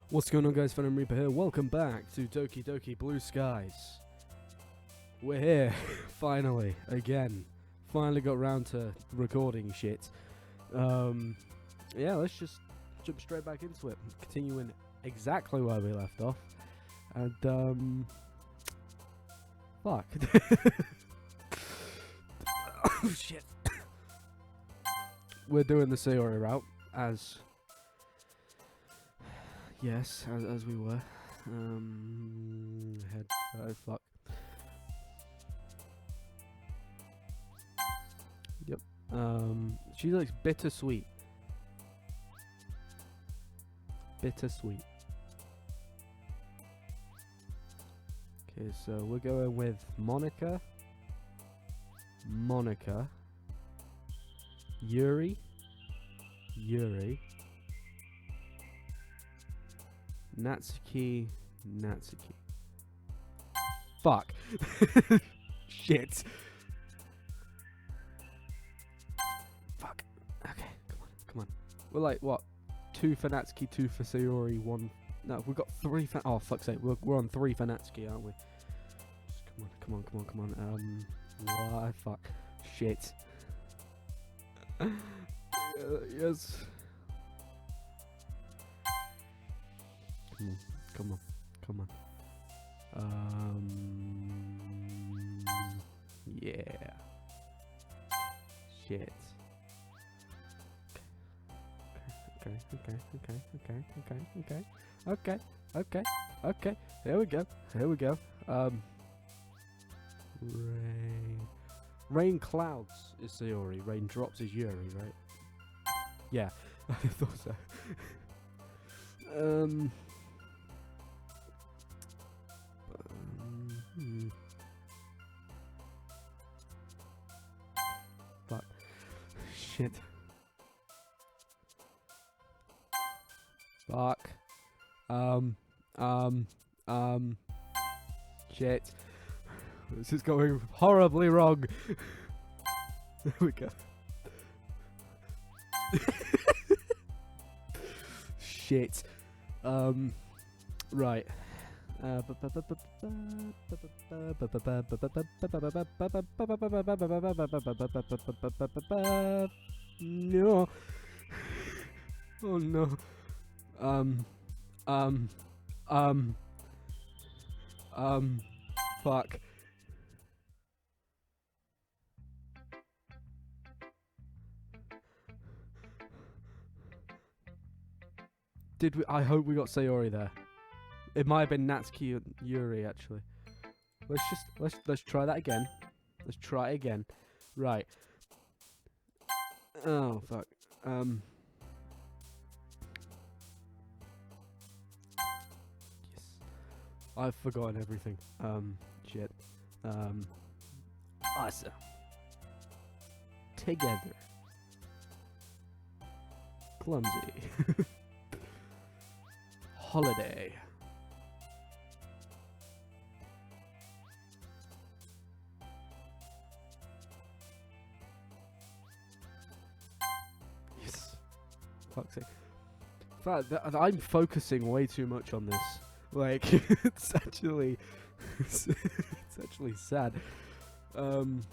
What's going on, guys? Phantom Reaper here. Welcome back to Doki Blue Skies. We're here, finally, again. Finally got round to recording shit. Yeah, let's just jump straight back into it. Continuing exactly where we left off. And, fuck. Oh, shit. We're doing the Sayori route, as... Yes, as we were. Head. Oh, fuck. Yep. She likes bittersweet. Bittersweet. Okay, so we're going with Monica. Yuri. Natsuki. Fuck. Shit. Fuck. Okay, come on. We're like, what? 2 for Natsuki, 2 for Sayori, 1... No, we've got 3 for... Oh, fuck's sake. We're on 3 for Natsuki, aren't we? Just come on. Why? Fuck. Shit. Yes. Come on. Yeah. Shit. Okay. Here we go. Rain clouds is Sayori. Rain drops is Yuri, right? Yeah, I thought so. Fuck. Shit. Fuck. Shit. This is going horribly wrong. There we go. Shit. Right. No. Oh no. Fuck. Did we? I hope we got Sayori there. It might have been Natsuki and Yuri, actually. Let's try that again. Let's try it again. Right. Oh fuck. Yes. I've forgotten everything. Shit. Awesome. Together. Clumsy. Holiday. Yes. Fuck's sake. In fact, I'm focusing way too much on this. Like, it's actually sad. Fucking,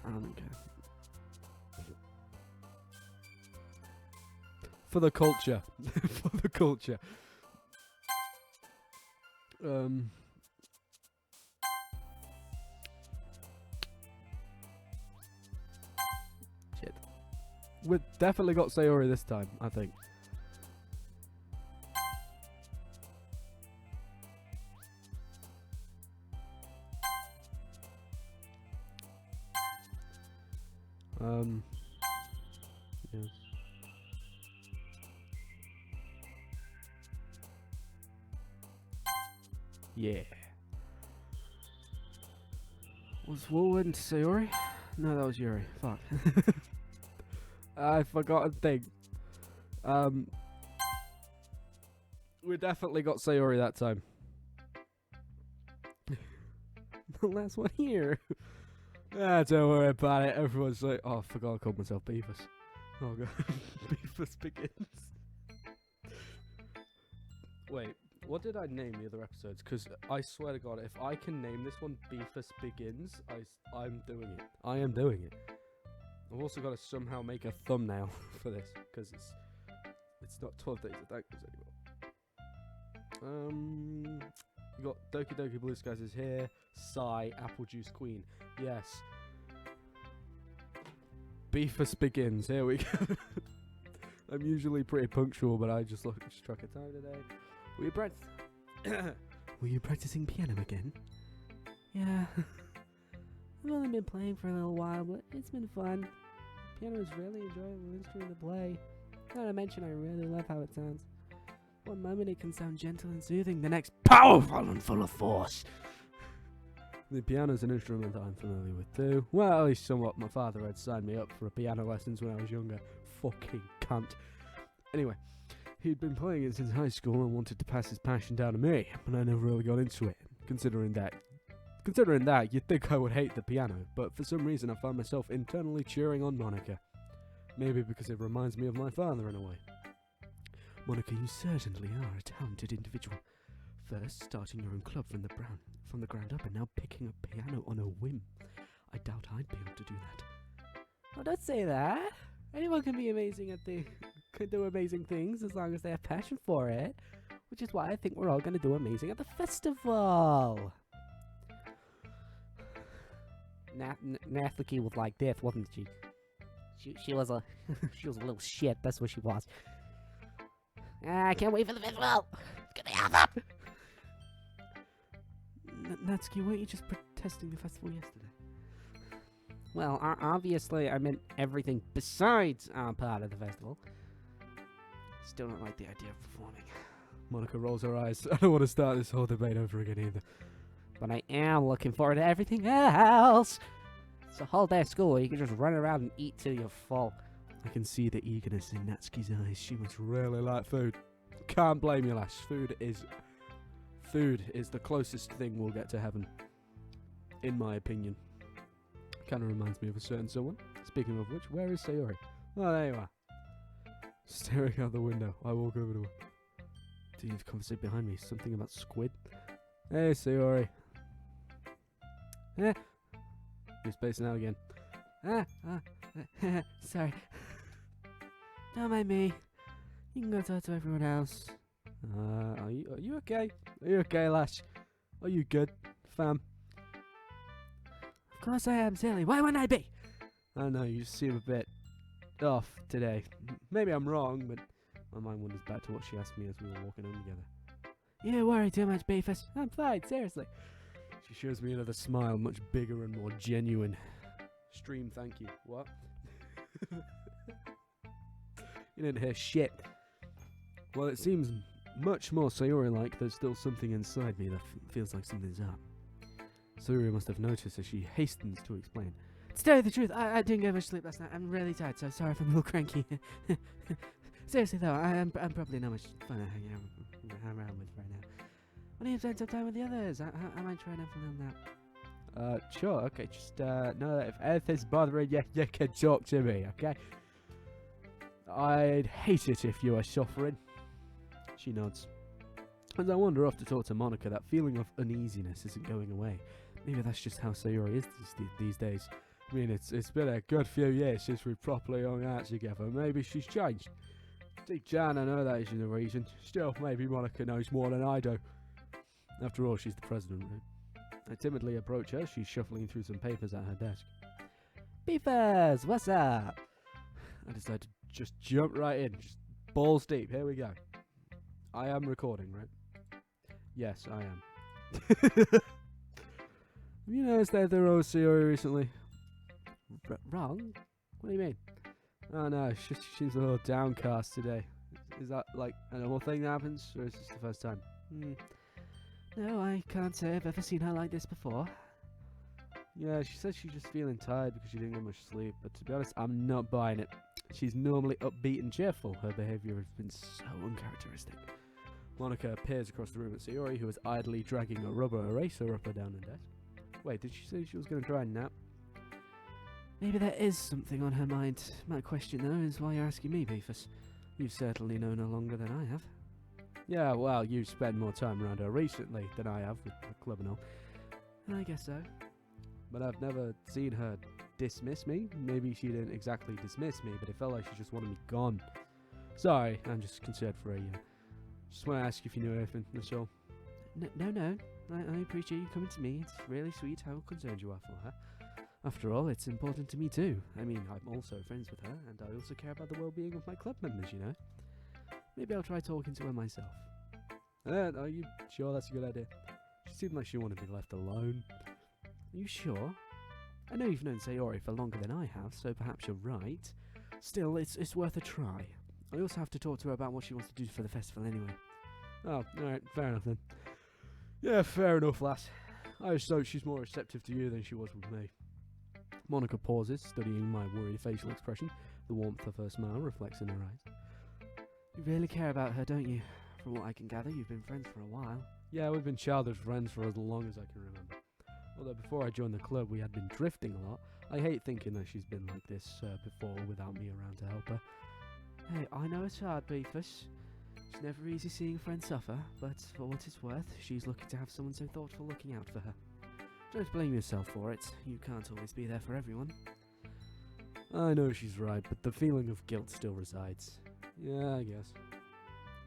I don't care. For the culture. For the culture. Shit. We've definitely got Sayori this time, I think. Yes. Yeah. What went to Sayori? No, that was Yuri. Fuck. I forgot a thing. We definitely got Sayori that time. The last one here. Don't worry about it. Everyone's like, oh, I forgot I called myself Beefus. Oh god. Beefus begins. Wait, what did I name the other episodes? Because I swear to God, if I can name this one Beefus Begins, I'm doing it. I am doing it. I've also got to somehow make a thumbnail for this, because it's not 12 Days of Thankfulness anymore. We got Doki Doki Blue Skies is here. Sigh, Apple Juice Queen. Yes. Beefus Begins. Here we go. I'm usually pretty punctual, but I just struck a time today. Were you practicing piano again? Yeah. I've only been playing for a little while, but it's been fun. Piano is really enjoyable instrument to play. Not to mention, I really love how it sounds. One moment it can sound gentle and soothing, the next powerful and full of force. The piano is an instrument that I'm familiar with too. Well, at least somewhat. My father had signed me up for piano lessons when I was younger. Fucking cunt. Anyway, he'd been playing it since high school and wanted to pass his passion down to me, but I never really got into it. Considering that, you'd think I would hate the piano, but for some reason I found myself internally cheering on Monica. Maybe because it reminds me of my father in a way. Monica, you certainly are a talented individual. First, starting your own club from the ground up, and now picking up piano on a whim. I doubt I'd be able to do that. Oh, don't say that. Anyone can be amazing could do amazing things as long as they have passion for it. Which is why I think we're all going to do amazing at the festival. Nathliki was like this, wasn't she? She was a she was a little shit. That's what she was. I can't wait for the festival. It's gonna happen. Natsuki, weren't you just protesting the festival yesterday? Well, obviously I meant everything besides our part of the festival. Still don't like the idea of performing. Monica rolls her eyes. I don't want to start this whole debate over again either. But I am looking forward to everything else. It's a whole day of school where you can just run around and eat till you're full. I can see the eagerness in Natsuki's eyes. She must really like food. Can't blame you, lass. Food is the closest thing we'll get to heaven, in my opinion. Kind of reminds me of a certain someone. Speaking of which, where is Sayori? Oh, there you are. Staring out the window, I walk over to her. Do you have a conversation behind me? Something about squid? Hey, Sayori. You're spacing out again. Sorry. Don't mind me. You can go talk to everyone else. Are you okay? Are you okay, lass? Are you good, fam? Of course I am, silly. Why wouldn't I be? I don't know, you seem a bit off today. Maybe I'm wrong, but my mind wanders back to what she asked me as we were walking home together. You worry too much, Beefus. I'm fine, seriously. She shows me another smile, much bigger and more genuine. Stream, thank you. What? You didn't hear shit. Well, it seems much more Sayori-like. There's still something inside me that feels like something's up. Sayori must have noticed as she hastens to explain. To tell you the truth, I didn't get much sleep last night. I'm really tired, so sorry if I'm a little cranky. Seriously though, I'm probably not much fun to hang around with right now. Why don't you spend some time with the others? I might try and have a little nap. Sure, okay, just know that if anything's bothering you, you can talk to me, okay? I'd hate it if you were suffering. She nods. As I wander off to talk to Monica, that feeling of uneasiness isn't going away. Maybe that's just how Sayori is these days. I mean, it's been a good few years since we properly hung out together. Maybe she's changed. Deep down, I know that isn't the reason. Still, maybe Monica knows more than I do. After all, she's the president, right? I timidly approach her. She's shuffling through some papers at her desk. Beefus, what's up? I decide to just jump right in. Just balls deep. Here we go. I am recording, right? Yes, I am. Have you noticed that they're all Sayori recently? Wrong? What do you mean? Oh no, she seems a little downcast today. Is that like a normal thing that happens, or is this the first time? No, I can't say I've ever seen her like this before. Yeah, she says she's just feeling tired because she didn't get much sleep, but to be honest, I'm not buying it. She's normally upbeat and cheerful. Her behaviour has been so uncharacteristic. Monica appears across the room at Sayori, who is idly dragging a rubber eraser up her down her desk. Wait, did she say she was going to try and nap? Maybe there is something on her mind. My question, though, is why you're asking me, Beefus. You've certainly known her longer than I have. Yeah, well, you've spent more time around her recently than I have with the club and all. I guess so. But I've never seen her dismiss me. Maybe she didn't exactly dismiss me, but it felt like she just wanted me gone. Sorry, I'm just concerned for her. Just want to ask if you knew anything, that's all. No. I appreciate you coming to me. It's really sweet how concerned you are for her. After all, it's important to me too. I mean, I'm also friends with her, and I also care about the well-being of my club members, you know. Maybe I'll try talking to her myself. Are you sure that's a good idea? She seemed like she wanted to be left alone. Are you sure? I know you've known Sayori for longer than I have, so perhaps you're right. Still, it's worth a try. I also have to talk to her about what she wants to do for the festival anyway. Oh, alright, fair enough then. Yeah, fair enough, lass. I just hope she's more receptive to you than she was with me. Monica pauses, studying my worried facial expression. The warmth of her smile reflects in her eyes. You really care about her, don't you? From what I can gather, you've been friends for a while. Yeah, we've been childhood friends for as long as I can remember. Although before I joined the club, we had been drifting a lot. I hate thinking that she's been like this before without me around to help her. Hey, I know it's hard, Beefus. It's never easy seeing a friend suffer, but for what it's worth, she's lucky to have someone so thoughtful looking out for her. Don't blame yourself for it. You can't always be there for everyone. I know she's right, but the feeling of guilt still resides. Yeah, I guess.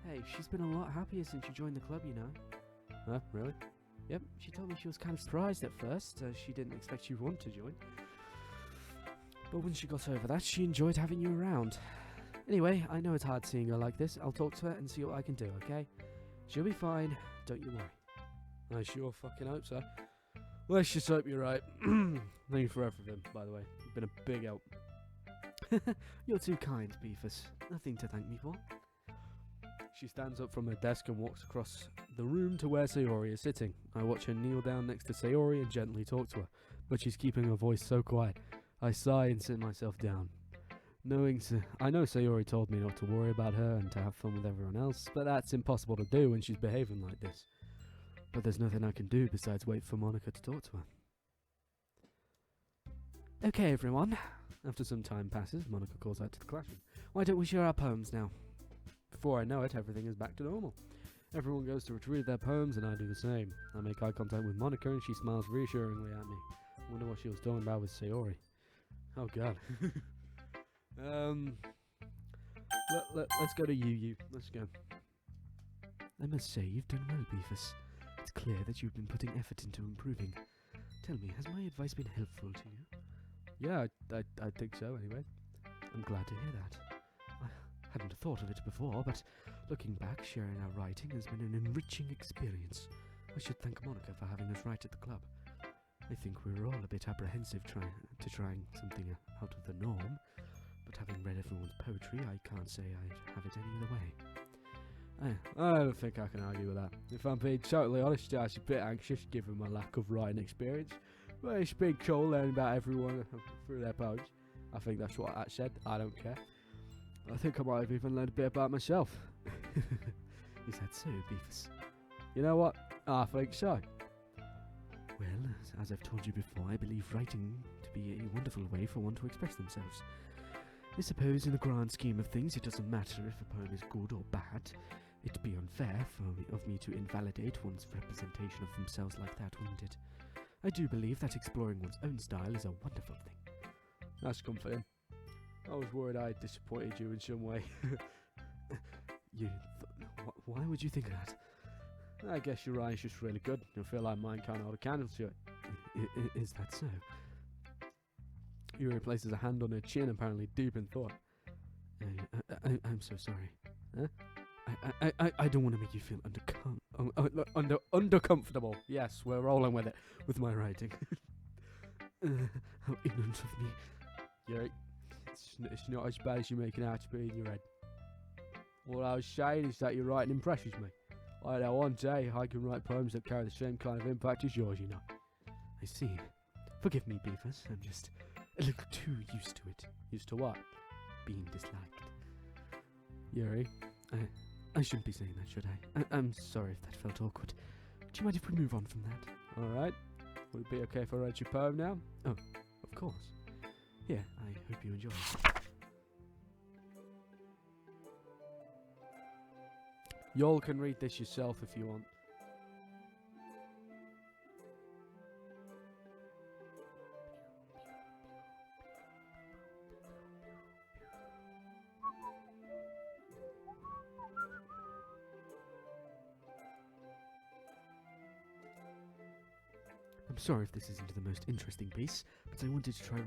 Hey, she's been a lot happier since you joined the club, you know. Huh? Really? Yep, she told me she was kind of surprised at first, as she didn't expect you want to join. But once she got over that, she enjoyed having you around. Anyway, I know it's hard seeing her like this. I'll talk to her and see what I can do, okay? She'll be fine, don't you worry. I sure fucking hope so. Let's just hope you're right. Thank you for everything, by the way. You've been a big help. You're too kind, Beefus. Nothing to thank me for. She stands up from her desk and walks across the room to where Sayori is sitting. I watch her kneel down next to Sayori and gently talk to her, but she's keeping her voice so quiet. I sigh and sit myself down. I know Sayori told me not to worry about her and to have fun with everyone else, but that's impossible to do when she's behaving like this. But there's nothing I can do besides wait for Monica to talk to her. Okay, everyone. After some time passes, Monica calls out to the classroom. Why don't we share our poems now? Before I know it, everything is back to normal. Everyone goes to retrieve their poems and I do the same. I make eye contact with Monica and she smiles reassuringly at me. I wonder what she was talking about with Sayori. Oh god. Let's go to you. Let's go. I must say, you've done well, Beefus. It's clear that you've been putting effort into improving. Tell me, has my advice been helpful to you? Yeah, I think so, anyway. I'm glad to hear that. I hadn't thought of it before, but looking back, sharing our writing has been an enriching experience. I should thank Monica for having us write at the club. I think we were all a bit apprehensive trying something out of the norm, but having read everyone's poetry, I can't say I'd have it any other way. I don't think I can argue with that. If I'm being totally honest, I was a bit anxious given my lack of writing experience, but it's been cool learning about everyone through their poems. I think that's what I said. I don't care. I think I might have even learned a bit about myself. Is that so, Beefus? You know what? I think so. Well, as I've told you before, I believe writing to be a wonderful way for one to express themselves. I suppose in the grand scheme of things it doesn't matter if a poem is good or bad. It'd be unfair of me to invalidate one's representation of themselves like that, wouldn't it? I do believe that exploring one's own style is a wonderful thing. That's comforting. I was worried I disappointed you in some way. Why would you think that? I guess your writing's just really good. You'll feel like mine can't hold a candle to it. Is that so? Yuri places a hand on her chin, apparently deep in thought. I'm so sorry. Huh? I don't want to make you feel uncomfortable. Yes, we're rolling with it, with my writing. How ignorant of me. Yuri, it's not as bad as you're making out to be in your head. All I was saying is that your writing impresses me. I know one day I can write poems that carry the same kind of impact as yours, you know. I see. Forgive me, Beefus. I'm just a little too used to it. Used to what? Being disliked. Yuri, I shouldn't be saying that, should I? I'm sorry if that felt awkward. Do you mind if we move on from that? Alright. Would it be okay if I write your poem now? Oh, of course. Here, I hope you enjoy it. Y'all can read this yourself if you want. I'm sorry if this isn't the most interesting piece, but I wanted to try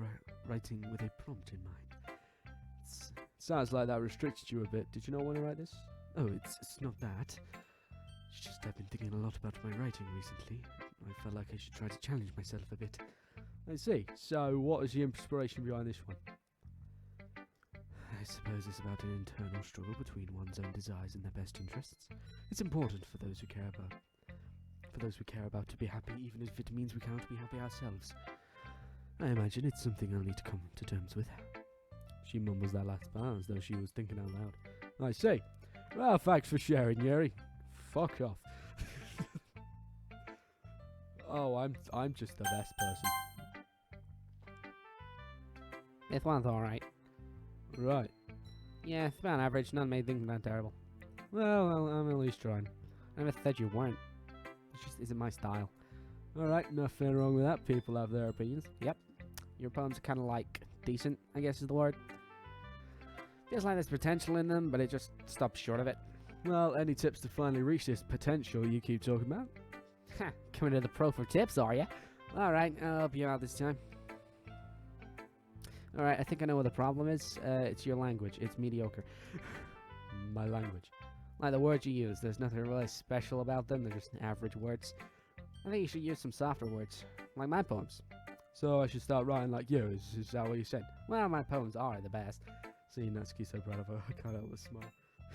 writing with a prompt in mind. Sounds like that restricted you a bit. Did you not want to write this? Oh, it's not that. It's just I've been thinking a lot about my writing recently. I felt like I should try to challenge myself a bit. I see. So, what is the inspiration behind this one? I suppose it's about an internal struggle between one's own desires and their best interests. It's important for those we care about to be happy, even if it means we can't be happy ourselves. I imagine it's something I'll need to come to terms with. She mumbles that last part as though she was thinking out loud. I see. Well, thanks for sharing, Yuri. Fuck off. Oh, I'm just the best person. This one's alright. Right. Yeah, it's about average. None made things that terrible. Well, I'm at least trying. I never said you weren't. It just isn't my style. Alright, nothing wrong with that. People have their opinions. Yep. Your poems are kind of like decent, I guess is the word. Feels like there's potential in them, but it just stops short of it. Well, any tips to finally reach this potential you keep talking about? Ha, coming to the pro for tips, are ya? Alright, I'll help you out this time. Alright, I think I know what the problem is. It's your language. It's mediocre. My language. Like the words you use, there's nothing really special about them. They're just average words. I think you should use some softer words, like my poems. So I should start writing like you, is that what you said? Well, my poems are the best. See, Natsuki's so proud of her, I can't help but smile.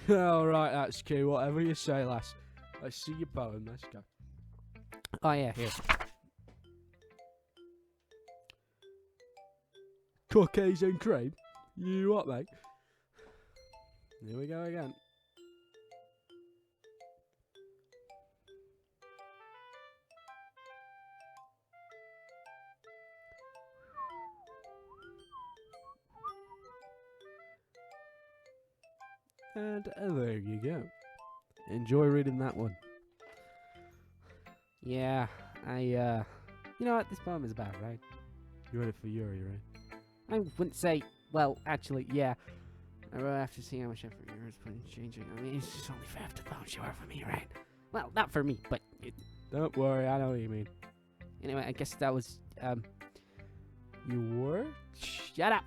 Alright, Natsuki, whatever you say, lass. Let's see your poem, let's go. Oh yeah, here. Cookies and cream? You what, mate? Here we go again. And there you go. Enjoy reading that one. Yeah, you know what this poem is about, right? You read it for Yuri, right? I wouldn't say, well, actually, yeah. I wrote after seeing how much effort yours put in changing. I mean, it's just only fair if the poems you are for me, right? Well, not for me, but... Don't worry, I know what you mean. Anyway, I guess that was, You were? Shut up!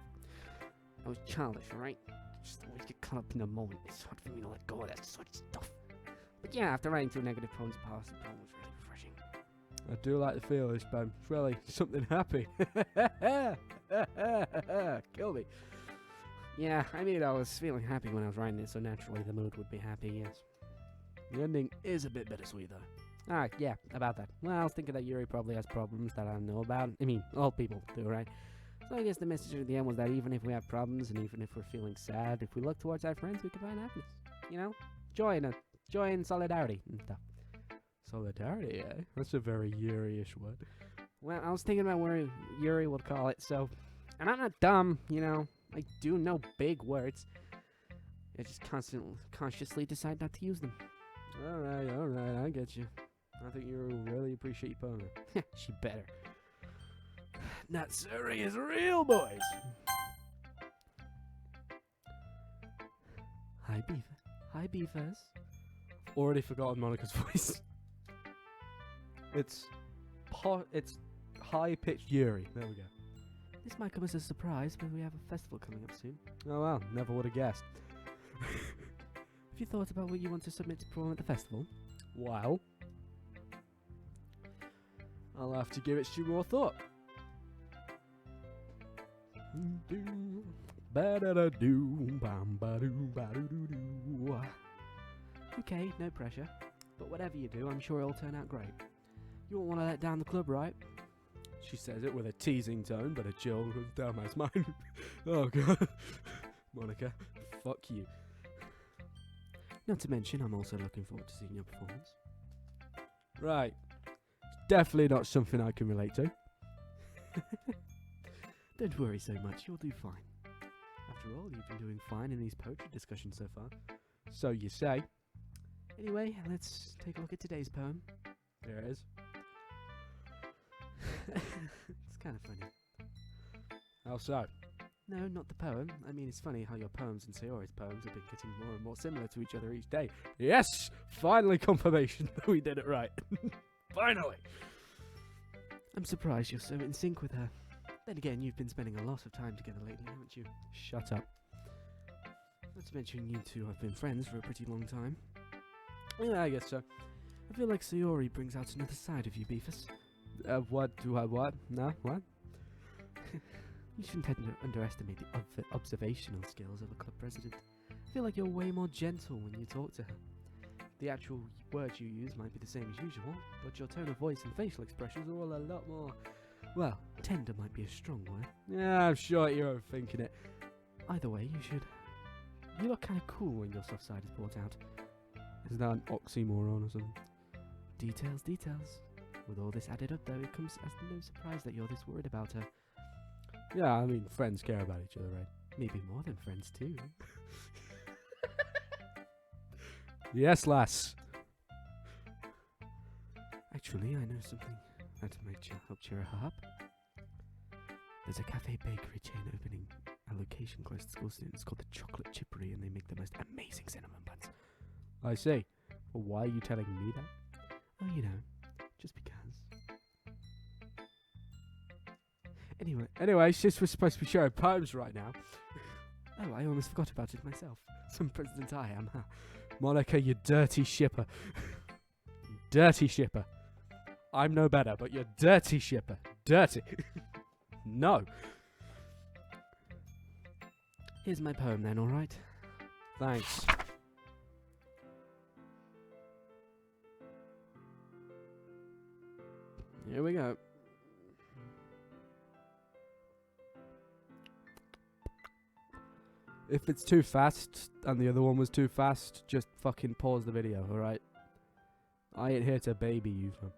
I was childish, right? Just always get caught up in the moment. It's hard for me to let go of that sort of stuff. But yeah, after writing 2 negative poems past, the poem was really refreshing. I do like the feel of this poem. It's really something happy. Kill me. Yeah, I mean, I was feeling happy when I was writing it, so naturally the mood would be happy, yes. The ending is a bit bittersweet, though. Alright, yeah, about that. Well, I was thinking that Yuri probably has problems that I don't know about. I mean, all people do, right? So I guess the message at the end was that even if we have problems and even if we're feeling sad, if we look towards our friends, we can find happiness. You know? Joy and solidarity and stuff. Solidarity, eh? That's a very Yuri-ish word. Well, I was thinking about where Yuri would call it, so... And I'm not dumb, you know? I do know big words. I just consciously decide not to use them. Alright, I get you. I think you really appreciate your poem. She better. Natsuri is real, boys! Hi, Beefus. Already forgotten Monica's voice. It's high-pitched Yuri. There we go. This might come as a surprise, but we have a festival coming up soon. Oh well, never would have guessed. Have you thought about what you want to submit to perform at the festival? Well, I'll have to give it some more thought. Okay, no pressure. But whatever you do, I'm sure it'll turn out great. You won't want to let down the club, right? She says it with a teasing tone, but a chill runs down my spine. Oh god. Monica, fuck you. Not to mention, I'm also looking forward to seeing your performance. Right. Definitely not something I can relate to. Don't worry so much, you'll do fine. After all, you've been doing fine in these poetry discussions so far. So you say. Anyway, let's take a look at today's poem. There it is. It's kind of funny. How so? No, not the poem. I mean, it's funny how your poems and Sayori's poems have been getting more and more similar to each other each day. Yes! Finally confirmation that we did it right. Finally! I'm surprised you're so in sync with her. Then again, you've been spending a lot of time together lately, haven't you? Shut up. Not to mention you two have been friends for a pretty long time. Yeah, I guess so. I feel like Sayori brings out another side of you, Beefus. What? Do I what? No? What? You shouldn't underestimate the observational skills of a club president. I feel like you're way more gentle when you talk to her. The actual words you use might be the same as usual, but your tone of voice and facial expressions are all a lot more... Well, tender might be a strong word. Yeah, I'm sure you're overthinking it. Either way, you should... You look kind of cool when your soft side is brought out. Is that an oxymoron or something? Details, details. With all this added up, though, it comes as no surprise that you're this worried about her. Yeah, I mean, friends care about each other, right? Maybe more than friends, too. Yes, lass. Actually, I know something that might help cheer her up. There's a cafe bakery chain opening a location close to school students called the Chocolate Chippery, and they make the most amazing cinnamon buns. I see. Well, why are you telling me that? Oh, you know, just because. Anyway, sis was supposed to be sharing poems right now. Oh, I almost forgot about it myself. Some president I am, huh? Monica, you dirty shipper. Dirty shipper. I'm no better, but you're dirty shipper. Dirty. No. Here's my poem then, alright? Thanks. Here we go. If it's too fast and the other one was too fast, just fucking pause the video, alright? I ain't here to baby you, fam.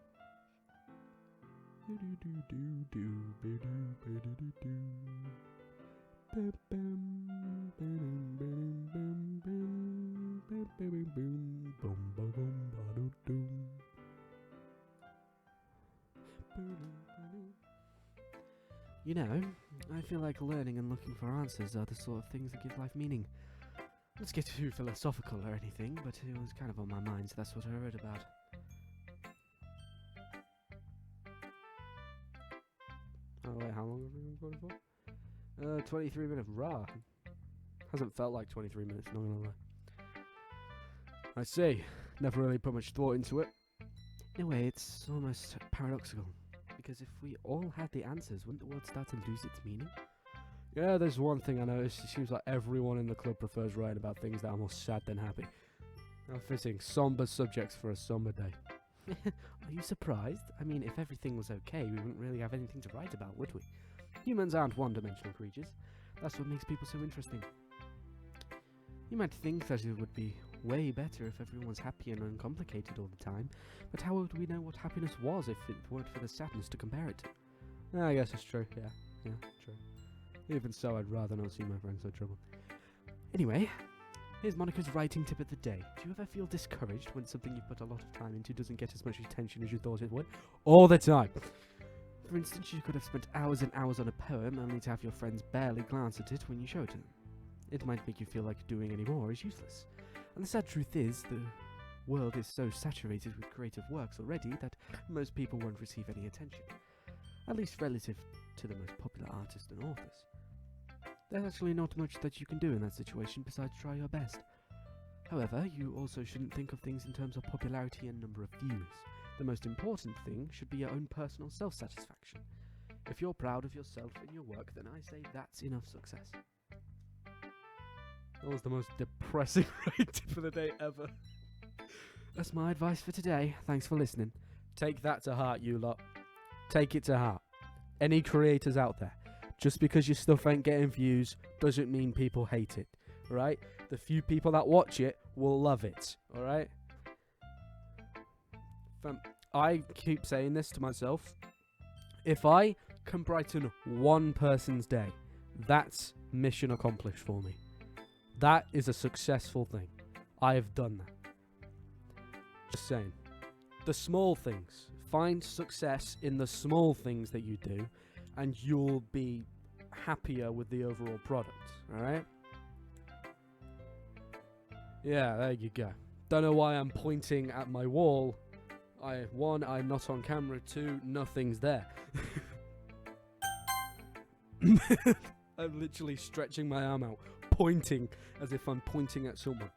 You know, I feel like learning and looking for answers are the sort of things that give life meaning. Let's get too philosophical or anything, but it was kind of on my mind, so that's what I wrote about. Oh wait, how long have we been recording for? 23 minutes. Raw. Hasn't felt like 23 minutes, not gonna lie. I see. Never really put much thought into it. In a way, it's almost paradoxical. Because if we all had the answers, wouldn't the world start to lose its meaning? Yeah, there's one thing I noticed. It seems like everyone in the club prefers writing about things that are more sad than happy. How fitting. Somber subjects for a somber day. Are you surprised? I mean, if everything was okay, we wouldn't really have anything to write about, would we? Humans aren't one-dimensional creatures. That's what makes people so interesting. You might think that it would be way better if everyone was happy and uncomplicated all the time, but how would we know what happiness was if it weren't for the sadness to compare it to? Yeah, I guess it's true. Yeah, true. Even so, I'd rather not see my friends so troubled. Anyway, here's Monica's writing tip of the day. Do you ever feel discouraged when something you've put a lot of time into doesn't get as much attention as you thought it would? All the time. For instance, you could have spent hours and hours on a poem only to have your friends barely glance at it when you show it to them. It might make you feel like doing any more is useless. And the sad truth is, the world is so saturated with creative works already that most people won't receive any attention. At least relative to the most popular artists and authors. There's actually not much that you can do in that situation besides try your best. However, you also shouldn't think of things in terms of popularity and number of views. The most important thing should be your own personal self-satisfaction. If you're proud of yourself and your work, then I say that's enough success. That was the most depressing writing for the day ever. That's my advice for today. Thanks for listening. Take that to heart, you lot. Take it to heart. Any creators out there, just because your stuff ain't getting views doesn't mean people hate it, right? The few people that watch it will love it, alright? I keep saying this to myself. If I can brighten one person's day, that's mission accomplished for me. That is a successful thing. I have done that. just saying. The small things. Find success in the small things that you do, and you'll be happier with the overall product. Alright? Yeah, there you go. Don't know why I'm pointing at my wall. One, I'm not on camera. Two, nothing's there. I'm literally stretching my arm out, pointing as if I'm pointing at someone.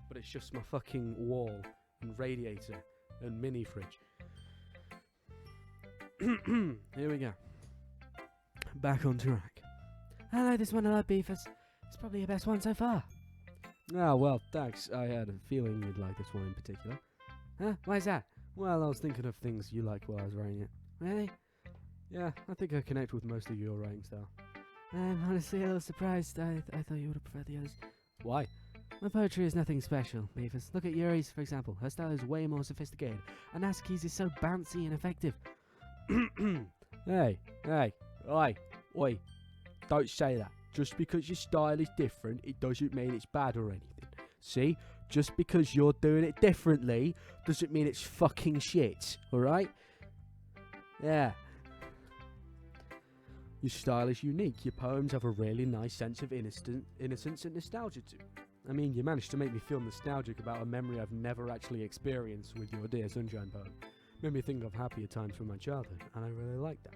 But it's just my fucking wall and radiator and mini fridge. Here we go. Back on track. I like this one a lot, Beefus. It's probably your best one so far. Ah, well, thanks. I had a feeling you'd like this one in particular. Huh? Why is that? Well, I was thinking of things you liked while I was writing it. Really? Yeah, I think I connect with most of your writing style. I'm honestly a little surprised. I thought you would have preferred the others. Why? My poetry is nothing special, Beefus. Look at Yuri's, for example. Her style is way more sophisticated, and Asuki's is so bouncy and effective. Hey, oi. Don't say that. Just because your style is different, it doesn't mean it's bad or anything. See? Just because you're doing it differently, doesn't mean it's fucking shit. Alright? Yeah. Your style is unique. Your poems have a really nice sense of innocence and nostalgia to. I mean, you managed to make me feel nostalgic about a memory I've never actually experienced with your Dear Sunshine poem. Made me think of happier times from my childhood, and I really like that.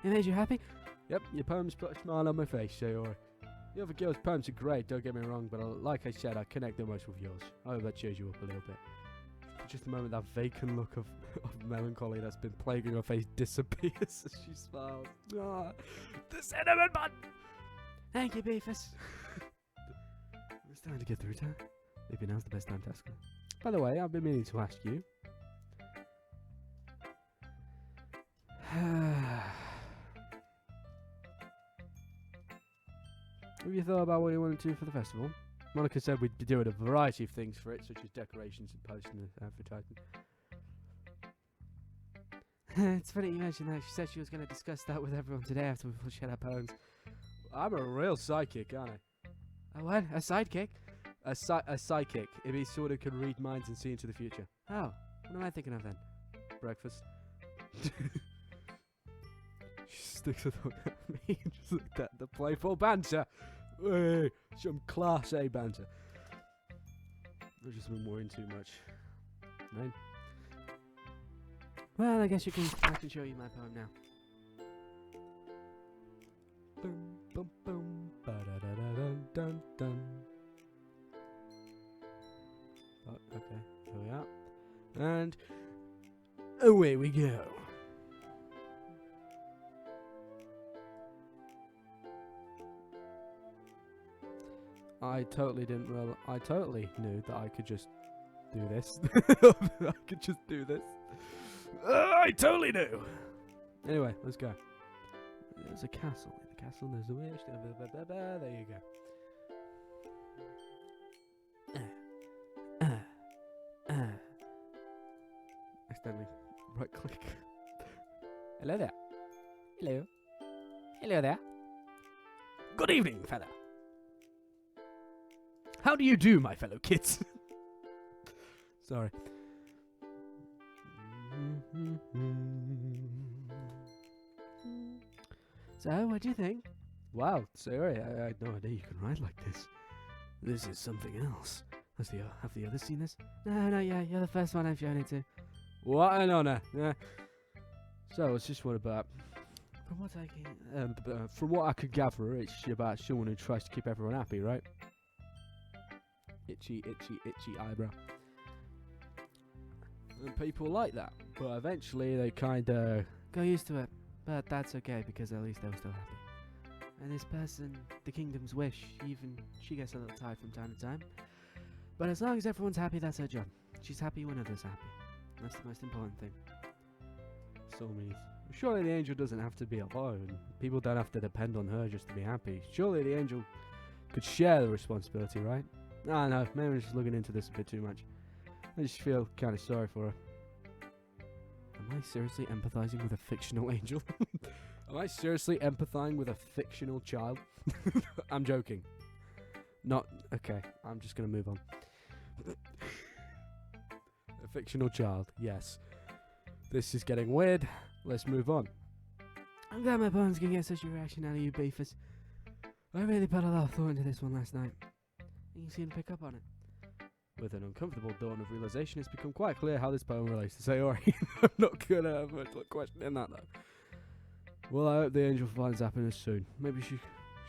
It made you happy? Yep, your poems put a smile on my face, Sayori. The other girls' poems are great, don't get me wrong, but like I said, I connect the most with yours. I hope that cheers you up a little bit. For just a moment, that vacant look of melancholy that's been plaguing her face disappears as she smiles. Ah, the cinnamon bun! Thank you, Beefus. We're starting to get through time. Maybe now's the best time to ask her. By the way, I've been meaning to ask you. Have you thought about what you want to do for the festival? Monica said we'd be doing a variety of things for it, such as decorations and posting and advertising. It's funny you mentioned that. She said she was going to discuss that with everyone today after we shared our poems. I'm a real psychic, aren't I? A what? A sidekick? A psychic. If he sort of can read minds and see into the future. Oh, what am I thinking of then? Breakfast. She sticks a look at me and just looked at the playful banter. Hey, some class A banter. I've just been worrying too much. Right? Well, I guess I can show you my poem now. Boom, boom, boom. Ba-da-da-da-dun, dun, dun. Oh, okay, here we are. And away we go. I totally knew that I could just do this. I could just do this. I totally knew. Anyway, let's go. There's a castle. In the castle, there's a wish. There you go. Accidentally right click. Hello there. Hello. Hello there. Good evening, fella. How do you do, my fellow kids? Sorry. So, what do you think? Wow, sorry, I had no idea you could write like this. This is something else. Have the others seen this? No, yeah, you're the first one I've shown it to. What an honour. Yeah. So, it's just what about... From what I could gather, it's about someone who tries to keep everyone happy, right? Itchy eyebrow. And people like that, but eventually they kinda go used to it. But that's okay, because at least they were still happy. And this person, the kingdom's wish, she gets a little tired from time to time. But as long as everyone's happy, that's her job. She's happy when others are happy. That's the most important thing. So means. Surely the angel doesn't have to be alone. People don't have to depend on her just to be happy. Surely the angel could share the responsibility, right? I don't know, maybe I'm just looking into this a bit too much. I just feel kind of sorry for her. Am I seriously empathizing with a fictional angel? Am I seriously empathizing with a fictional child? I'm joking. Not... Okay, I'm just going to move on. fictional child. Yes. This is getting weird. Let's move on. I'm glad my poems can get such a reaction out of you, Beefus. I really put a lot of thought into this one last night. And you seem to pick up on it. With an uncomfortable dawn of realization, it's become quite clear how this poem relates to Sayori. I'm not gonna have much questioning that though. Well, I hope the angel finds happiness soon. Maybe she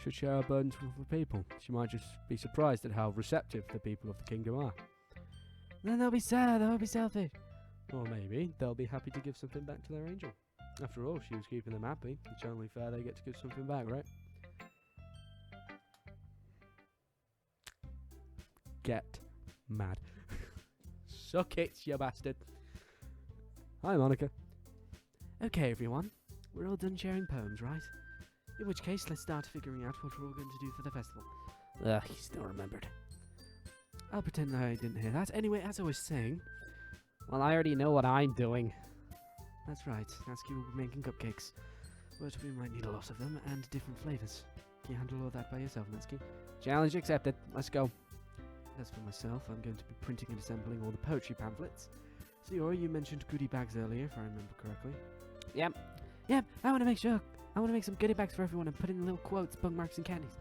should share her burdens with the people. She might just be surprised at how receptive the people of the kingdom are. Then they'll be sad, they'll be selfish. Or maybe they'll be happy to give something back to their angel. After all, she was keeping them happy. It's only fair they get to give something back, right? Get mad. Suck it, you bastard. Hi, Monica. Okay, everyone. We're all done sharing poems, right? In which case, let's start figuring out what we're all going to do for the festival. Ugh, he still remembered. I'll pretend I didn't hear that. Anyway, as I was saying... Well, I already know what I'm doing. That's right. Natsuki will be making cupcakes. But we might need a lot of them, and different flavours. Can you handle all that by yourself, Natsuki? Challenge accepted. Let's go. As for myself, I'm going to be printing and assembling all the poetry pamphlets. Sayori, you mentioned goodie bags earlier, if I remember correctly. Yep, I want to make sure. I want to make some goodie bags for everyone and put in little quotes, bookmarks, and candies.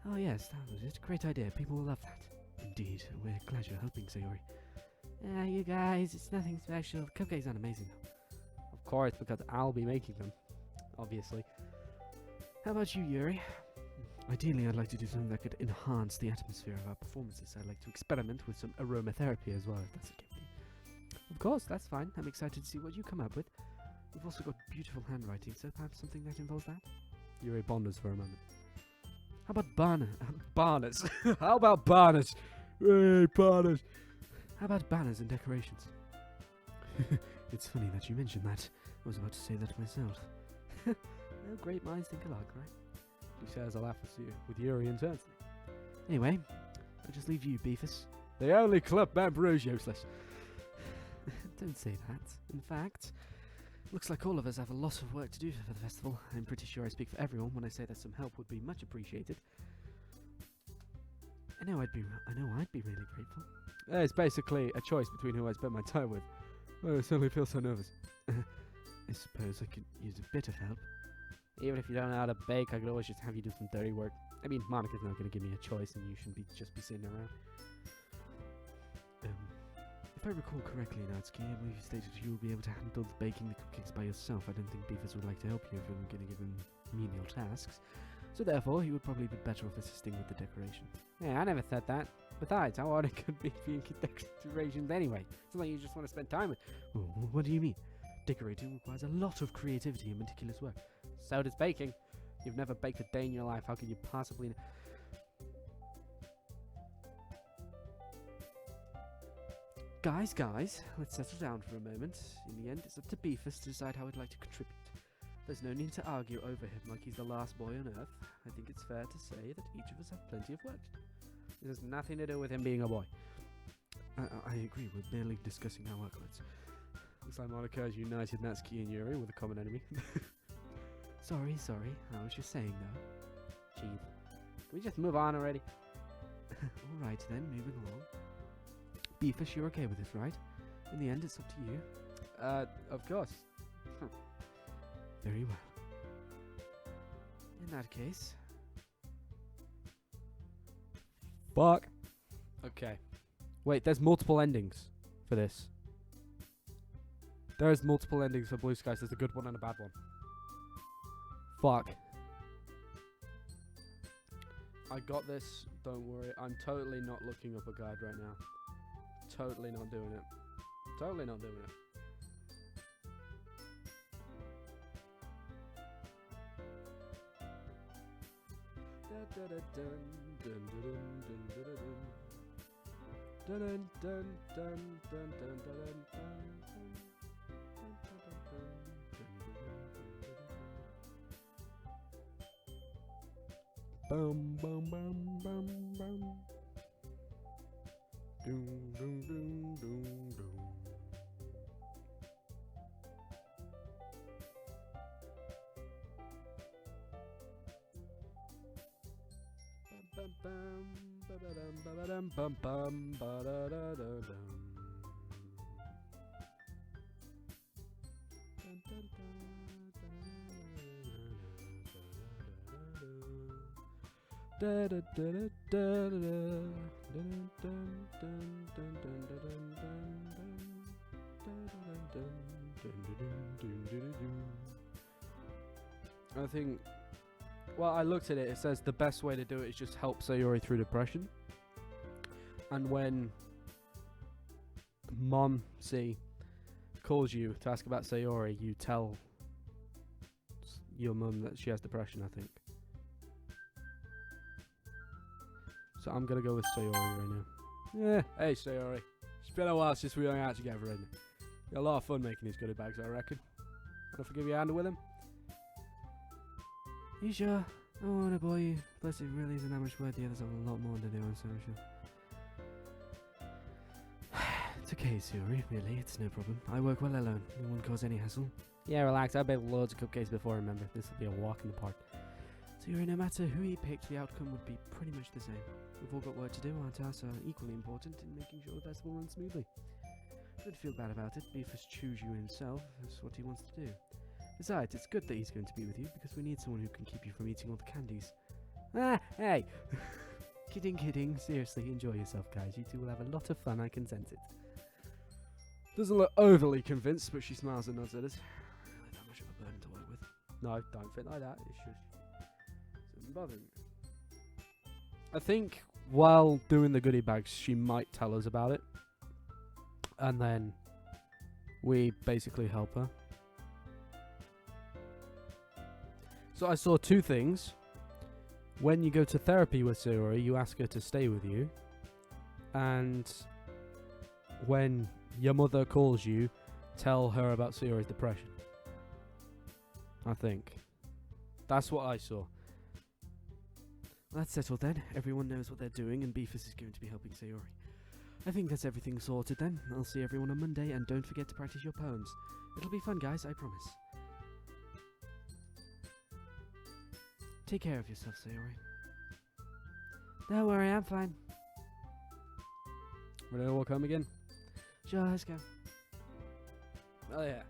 Oh yes, that was it. Great idea. People will love that. Indeed. We're glad you're helping, Sayori. You guys, it's nothing special. The cupcakes aren't amazing, though. of course, because I'll be making them. Obviously. How about you, Yuri? Ideally, I'd like to do something that could enhance the atmosphere of our performances. I'd like to experiment with some aromatherapy as well, if that's okay with you. Of course, that's fine. I'm excited to see what you come up with. We've also got beautiful handwriting, so perhaps something that involves that? Yuri bonders for a moment. How about banners? Banners. How about banners? Hey, banners. How about banners and decorations? It's funny that you mentioned that. I was about to say that myself. Well, great minds think alike, right? He shares a laugh with Yuri in turn. Anyway, I'll just leave you, Beefus. The only club member who's useless. Don't say that. In fact, looks like all of us have a lot of work to do for the festival. I'm pretty sure I speak for everyone when I say that some help would be much appreciated. I know I'd be really grateful. It's basically a choice between who I spend my time with. Oh, I suddenly feel so nervous. I suppose I could use a bit of help. Even if you don't know how to bake, I could always just have you do some dirty work. I mean, Monica's not going to give me a choice, and you shouldn't just be sitting around. If I recall correctly, Natsuki, I believe you stated you will be able to handle the baking the cupcakes by yourself. I don't think Beefus would like to help you if you're going to give him menial tasks. So therefore, he would probably be better off assisting with the decorations. Yeah, I never said that. Besides, how hard it could be for you to get decorations anyway? It's not like you just want to spend time with. Oh, what do you mean? Decorating requires a lot of creativity and meticulous work. So does baking. You've never baked a day in your life. How could you possibly... Guys, let's settle down for a moment. In the end, it's up to Beefus to decide how he'd like to contribute. There's no need to argue over him like he's the last boy on Earth. I think it's fair to say that each of us have plenty of work to do. This has nothing to do with him being a boy. I agree, we're merely discussing our workloads. Looks like Monica has united Natsuki and Yuri with a common enemy. Sorry, I was just saying though. Jeez. Can we just move on already? Alright then, moving along. Beefus, you're okay with this, right? In the end, it's up to you. Of course. Very well. In that case... Fuck. Okay. Wait, there's multiple endings for this. There's multiple endings for Blue Skies. There's a good one and a bad one. Fuck. I got this. Don't worry. I'm totally not looking up a guide right now. Totally not doing it. Totally not doing it. Bum bum bum bum bum. Doom doom doom doom doom. Bum bum bum bum bum bum bum ba da da da dum. I think, well, I looked at it, it says the best way to do it is just help Sayori through depression. And when Mom C calls you to ask about Sayori, you tell your mum that she has depression, I think. So I'm gonna go with Sayori right now. Yeah, hey Sayori. It's been a while since we hung out together, isn't it? We had a lot of fun making these goodie bags, I reckon. Wanna forgive your hand with them? You sure? I don't want to bore you. Plus, it really isn't that much work. The others have a lot more to do, I'm so sure. It's okay, Sayori, really, it's no problem. I work well alone. You won't cause any hassle. Yeah, relax. I baked loads of cupcakes before, remember. This will be a walk in the park. Sayori, no matter who he picked, the outcome would be pretty much the same. We've all got work to do. Our tasks are equally important in making sure the festival runs smoothly. Don't feel bad about it. Beefus chose you himself. That's what he wants to do. Besides, it's good that he's going to be with you, because we need someone who can keep you from eating all the candies. Ah, hey! Kidding. Seriously, enjoy yourself, guys. You two will have a lot of fun, I can sense it. Doesn't look overly convinced, but she smiles and nods at us. Really that much of a burden to work with? No, don't think like that. It's just something bothering me. I think while doing the goodie bags, she might tell us about it. And then we basically help her. So I saw two things. When you go to therapy with Sayori, you ask her to stay with you. And when your mother calls you, tell her about Sayori's depression. I think. That's what I saw. Well, that's settled then. Everyone knows what they're doing, and Beefus is going to be helping Sayori. I think that's everything sorted then. I'll see everyone on Monday, and don't forget to practice your poems. It'll be fun, guys, I promise. Take care of yourself, Sayori. Don't worry, I'm fine. Ready to walk home again? Sure, let's go. Oh yeah.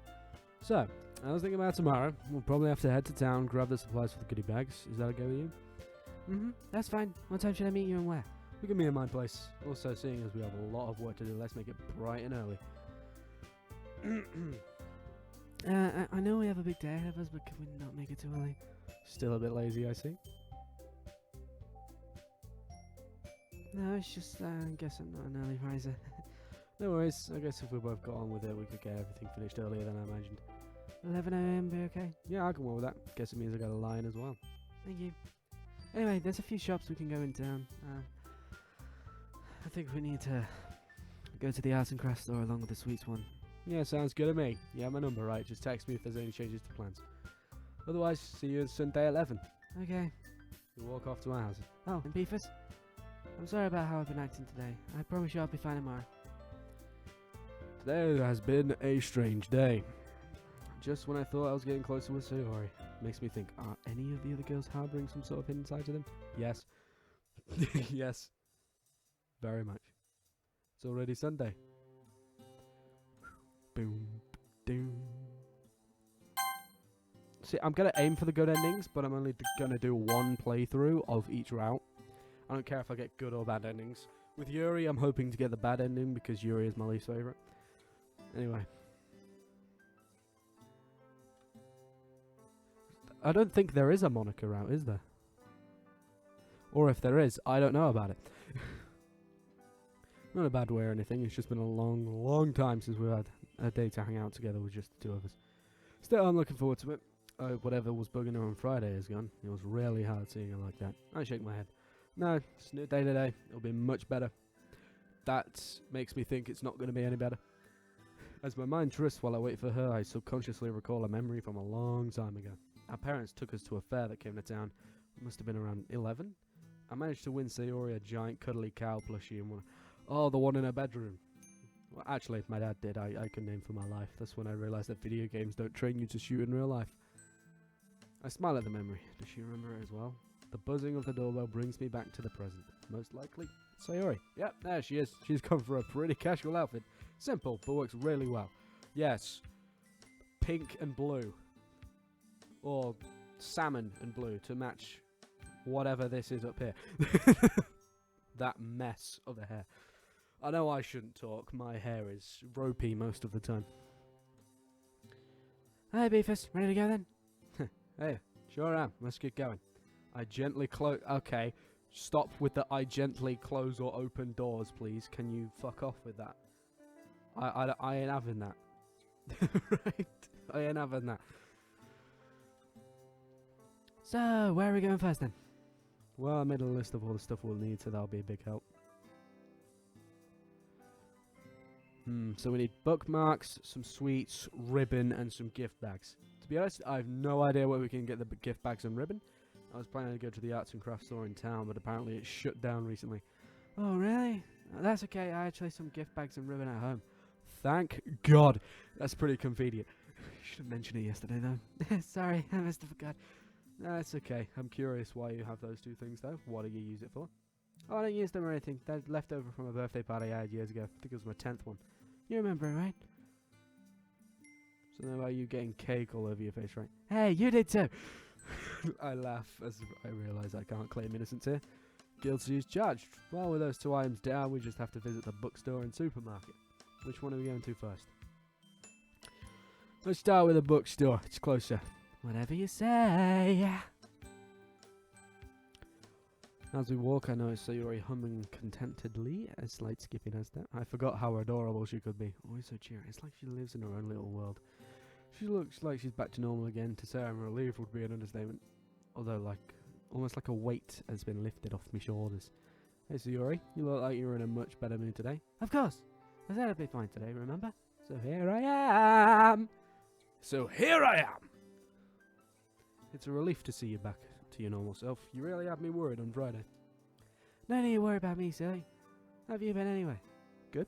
So, I was thinking about tomorrow. We'll probably have to head to town, grab the supplies for the goodie bags. Is that okay with you? That's fine. What time should I meet you and where? We can meet at my place. Also, seeing as we have a lot of work to do, let's make it bright and early. I know we have a big day ahead of us, but can we not make it too early? Still a bit lazy, I see. No, it's just, I guess I'm not an early riser. No worries. I guess if we both got on with it, we could get everything finished earlier than I imagined. 11 AM be okay? Yeah, I can work with that. Guess it means I got a line as well. Thank you. Anyway, there's a few shops we can go in town. I think we need to go to the arts and crafts store along with the sweets one. Yeah, sounds good to me. You have my number, right? Just text me if there's any changes to plans. Otherwise, see you Sunday at 11. Okay. We'll walk off to our house. Oh, and Beefus? I'm sorry about how I've been acting today. I promise you I'll be fine tomorrow. Today has been a strange day. Just when I thought I was getting closer with Sayori. Makes me think, are any of the other girls harboring some sort of hidden side to them? Yes. Yes. Very much. It's already Sunday. Boom. Doom. See, I'm going to aim for the good endings, but I'm only going to do one playthrough of each route. I don't care if I get good or bad endings. With Yuri, I'm hoping to get the bad ending because Yuri is my least favourite. Anyway. I don't think there is a Monica route, is there? Or if there is, I don't know about it. Not a bad way or anything, it's just been a long, long time since we've had a day to hang out together with just the two of us. Still, I'm looking forward to it. Whatever was bugging her on Friday is gone. It was really hard seeing her like that. I shake my head. No, it's a new day today. It'll be much better. That makes me think it's not going to be any better. As my mind twists while I wait for her, I subconsciously recall a memory from a long time ago. Our parents took us to a fair that came to town. It must have been around 11. I managed to win Sayori a giant cuddly cow plushie and the one in her bedroom. Well, actually, my dad did. I couldn't name for my life. That's when I realised that video games don't train you to shoot in real life. I smile at the memory. Does she remember it as well? The buzzing of the doorbell brings me back to the present. Most likely, Sayori. Yep, there she is. She's come for a pretty casual outfit. Simple, but works really well. Yes. Pink and blue. Or salmon and blue to match whatever this is up here. That mess of a hair. I know I shouldn't talk. My hair is ropey most of the time. Hi, Beefus. Ready to go then? Hey, sure am. Let's get going. I gently close... Okay, stop with the I gently close or open doors, please. Can you fuck off with that? I ain't having that. Right? I ain't having that. So, where are we going first then? Well, I made a list of all the stuff we'll need, so that'll be a big help. So we need bookmarks, some sweets, ribbon, and some gift bags. To be honest, I have no idea where we can get the gift bags and ribbon. I was planning to go to the arts and crafts store in town, but apparently it's shut down recently. Oh, really? That's okay. I actually have some gift bags and ribbon at home. Thank God. That's pretty convenient. Should have mentioned it yesterday, though. Sorry, I must have forgot. No, it's okay. I'm curious why you have those two things, though. What do you use it for? Oh, I don't use them or anything. They're left over from a birthday party I had years ago. I think it was my 10th one. You remember it, right? Something about you getting cake all over your face, right? Hey, you did too! I laugh as I realise I can't claim innocence here. Guilty as charged. Well, with those two items down, we just have to visit the bookstore and supermarket. Which one are we going to first? Let's start with the bookstore. It's closer. Whatever you say. As we walk, I notice Sayori humming contentedly, a slight skipping her step. I forgot how adorable she could be. Always so cheery. It's like she lives in her own little world. She looks like she's back to normal again. To say I'm relieved would be an understatement. Although, almost like a weight has been lifted off my shoulders. Hey Sayori, you look like you're in a much better mood today. Of course. I said I'd be fine today, remember? So here I am. It's a relief to see you back to your normal self. You really had me worried on Friday. No need to worry about me, silly. How have you been anyway? Good.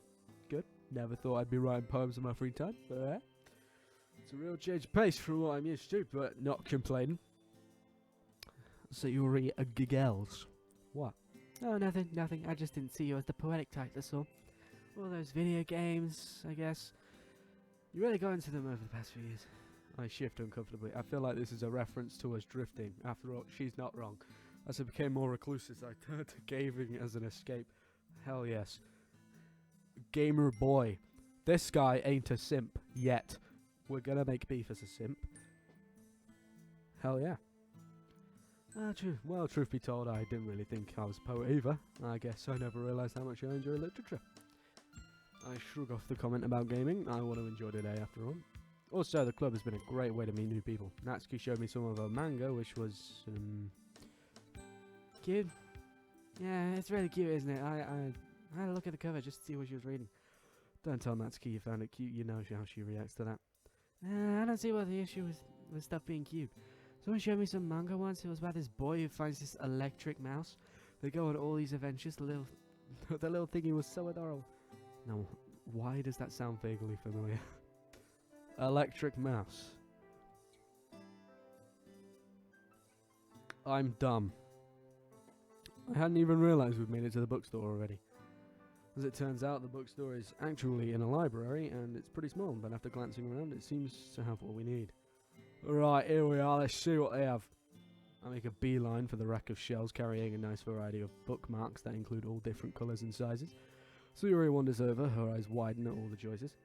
Never thought I'd be writing poems in my free time, but it's a real change of pace from what I'm used to, but not complaining. Sayori giggles. What? Oh, nothing. I just didn't see you as the poetic type, that's all. All those video games, I guess. You really got into them over the past few years. I shift uncomfortably. I feel like this is a reference to us drifting. After all, she's not wrong. As I became more reclusive, I turned to gaming as an escape. Hell yes. Gamer boy. This guy ain't a simp yet. We're gonna make Beefus a simp. Hell yeah. Well, truth be told, I didn't really think I was a poet either. I guess I never realised how much I enjoy literature. I shrug off the comment about gaming. I want to enjoy today after all. Also, the club has been a great way to meet new people. Natsuki showed me some of her manga, which was, cute. Yeah, it's really cute, isn't it? I had a look at the cover just to see what she was reading. Don't tell Natsuki you found it cute. You know how she reacts to that. I don't see what the issue is with stuff being cute. Someone showed me some manga once. It was about this boy who finds this electric mouse. They go on all these adventures. The little thingy was so adorable. Now, why does that sound vaguely familiar? Electric mouse. I'm dumb. I hadn't even realised we'd made it to the bookstore already. As it turns out, the bookstore is actually in a library, and it's pretty small, but after glancing around, it seems to have what we need. Right, here we are, let's see what they have. I make a beeline for the rack of shelves carrying a nice variety of bookmarks that include all different colours and sizes. Sayori wanders over, her eyes widen at all the choices.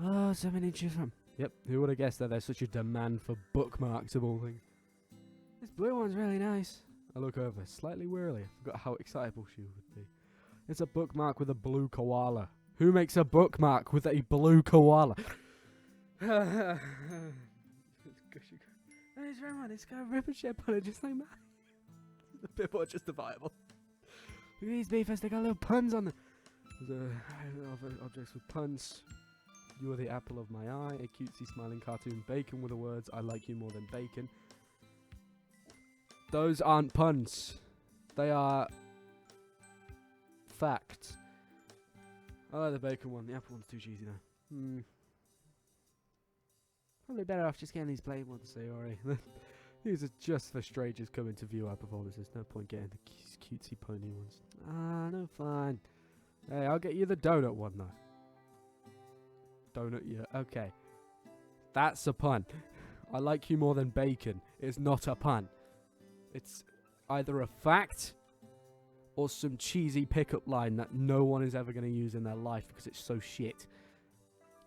Oh, so many to choose from. Yep, who would have guessed that there's such a demand for bookmarks of all things? This blue one's really nice. I look over, slightly wearily. I forgot how excitable she would be. It's a bookmark with a blue koala. Who makes a bookmark with a blue koala? Oh, it's very much. It's got a ribbon shape on it, just like mine. It's a bit more justifiable. Look at these Beefus, they got little puns on them. There's objects with puns. You are the apple of my eye. A cutesy smiling cartoon bacon with the words, I like you more than bacon. Those aren't puns. They are facts. I like the bacon one. The apple one's too cheesy though. Probably better off just getting these plain ones. Sayori. These are just for strangers coming to view our performances. No point getting the cutesy pony ones. No fine. Hey, I'll get you the donut one though. Donut, yeah, okay. That's a pun. I like you more than bacon. It's not a pun. It's either a fact or some cheesy pickup line that no one is ever going to use in their life because it's so shit.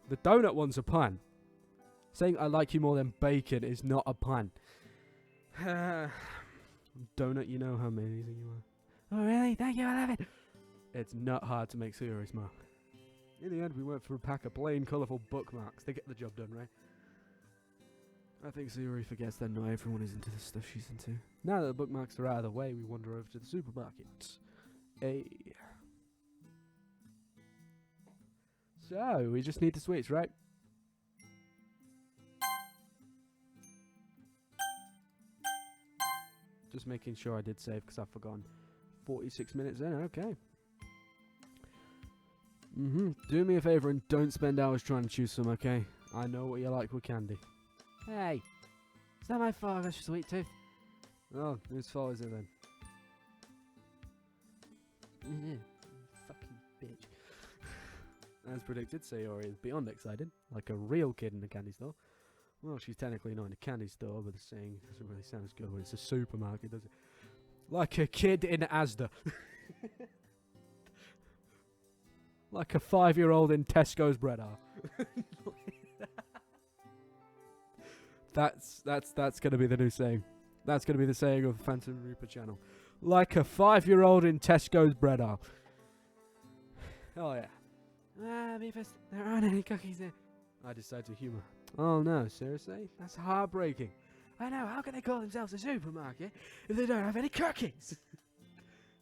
The donut one's a pun. Saying I like you more than bacon is not a pun. Donut, you know how amazing you are. Oh, really? Thank you, I love it. It's not hard to make Sayori smile. In the end, we went for a pack of plain, colourful bookmarks. They get the job done, right? I think Sayori forgets that not everyone is into the stuff she's into. Now that the bookmarks are out of the way, we wander over to the supermarket. So, we just need the sweets, right? Just making sure I did save because I've forgotten. 46 minutes in, okay. Do me a favour and don't spend hours trying to choose some, okay? I know what you like with candy. Hey, it's not my fault I got sweet tooth. Oh, whose fault is it then? Fucking bitch. As predicted, Sayori is beyond excited, like a real kid in a candy store. Well, she's technically not in a candy store, but the saying doesn't really sound as good when it's a supermarket, does it? Like a kid in Asda. Like a 5-year-old in Tesco's bread aisle. That's gonna be the new saying. That's gonna be the saying of the Phantom Reaper channel. Like a 5-year-old in Tesco's bread aisle. Oh yeah. Beefus, there aren't any cookies there. I decide to humour. Oh no, seriously? That's heartbreaking. I know, how can they call themselves a supermarket if they don't have any cookies?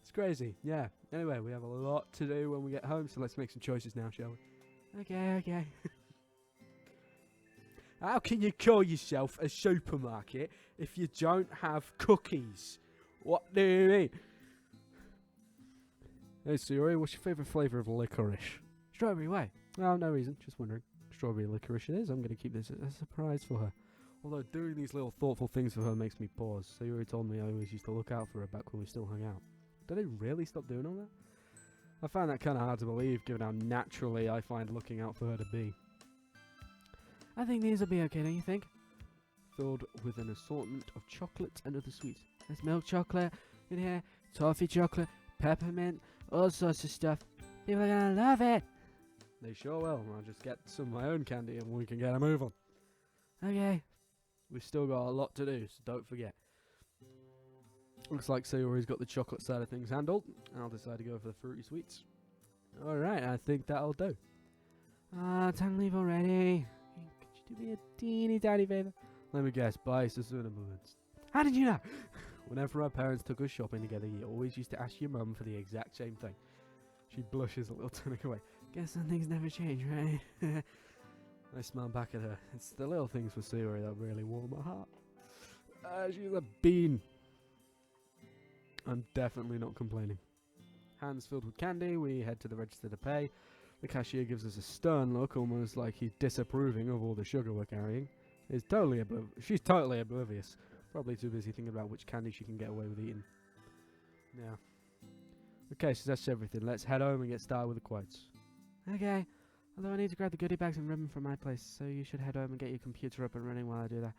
It's crazy, yeah. Anyway, we have a lot to do when we get home, so let's make some choices now, shall we? Okay. How can you call yourself a supermarket if you don't have cookies? What do you mean? Hey, Sayori, what's your favourite flavour of licorice? Strawberry way. Oh, no reason, just wondering. Strawberry licorice it is. I'm going to keep this as a surprise for her. Although doing these little thoughtful things for her makes me pause. Sayori told me I always used to look out for her back when we still hung out. Did they really stop doing all that? I find that kind of hard to believe, given how naturally I find looking out for her to be. I think these will be okay, don't you think? Filled with an assortment of chocolate and other sweets. There's milk chocolate in here, toffee chocolate, peppermint, all sorts of stuff. People are gonna love it. They sure will. I'll just get some of my own candy and we can get a move on. Okay. We've still got a lot to do, so don't forget. Looks like Sayori's got the chocolate side of things handled. I'll decide to go for the fruity sweets. Alright, I think that'll do. Time to leave already. Could you do me a teeny tiny favour? Let me guess, buy Susuna moments. How did you know? Whenever our parents took us shopping together, you always used to ask your mum for the exact same thing. She blushes a little, turning away. Guess some things never change, right? I smile back at her. It's the little things for Sayori that really warm my heart. She's a bean. I'm definitely not complaining. Hands filled with candy, we head to the register to pay. The cashier gives us a stern look, almost like he's disapproving of all the sugar we're carrying. She's totally oblivious. Probably too busy thinking about which candy she can get away with eating. Yeah. Okay, so that's everything. Let's head home and get started with the quotes. Okay. Although I need to grab the goodie bags and ribbon from my place, so you should head home and get your computer up and running while I do that.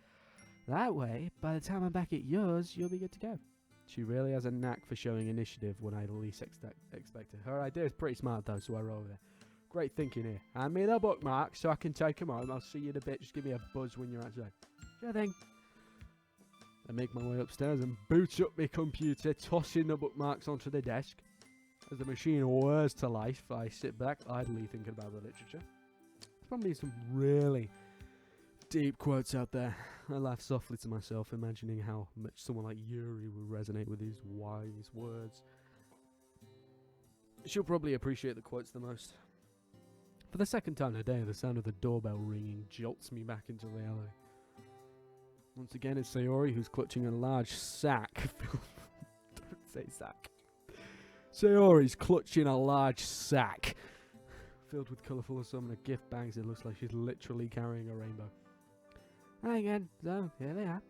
That way, by the time I'm back at yours, you'll be good to go. She really has a knack for showing initiative when I least expect it. Her idea is pretty smart though, so I roll with it. Great thinking here. Hand me the bookmarks so I can take them home. I'll see you in a bit. Just give me a buzz when you're outside. Sure thing. I make my way upstairs and boot up my computer, tossing the bookmarks onto the desk. As the machine whirs to life, I sit back idly thinking about the literature. There's probably some really deep quotes out there. I laugh softly to myself, imagining how much someone like Yuri would resonate with these wise words. She'll probably appreciate the quotes the most. For the second time today, the sound of the doorbell ringing jolts me back into reality. Once again, it's Sayori who's clutching a large sack. Don't say sack. Sayori's clutching a large sack filled with colourful assortment of gift bags. It looks like she's literally carrying a rainbow. Hi again. So, here they are.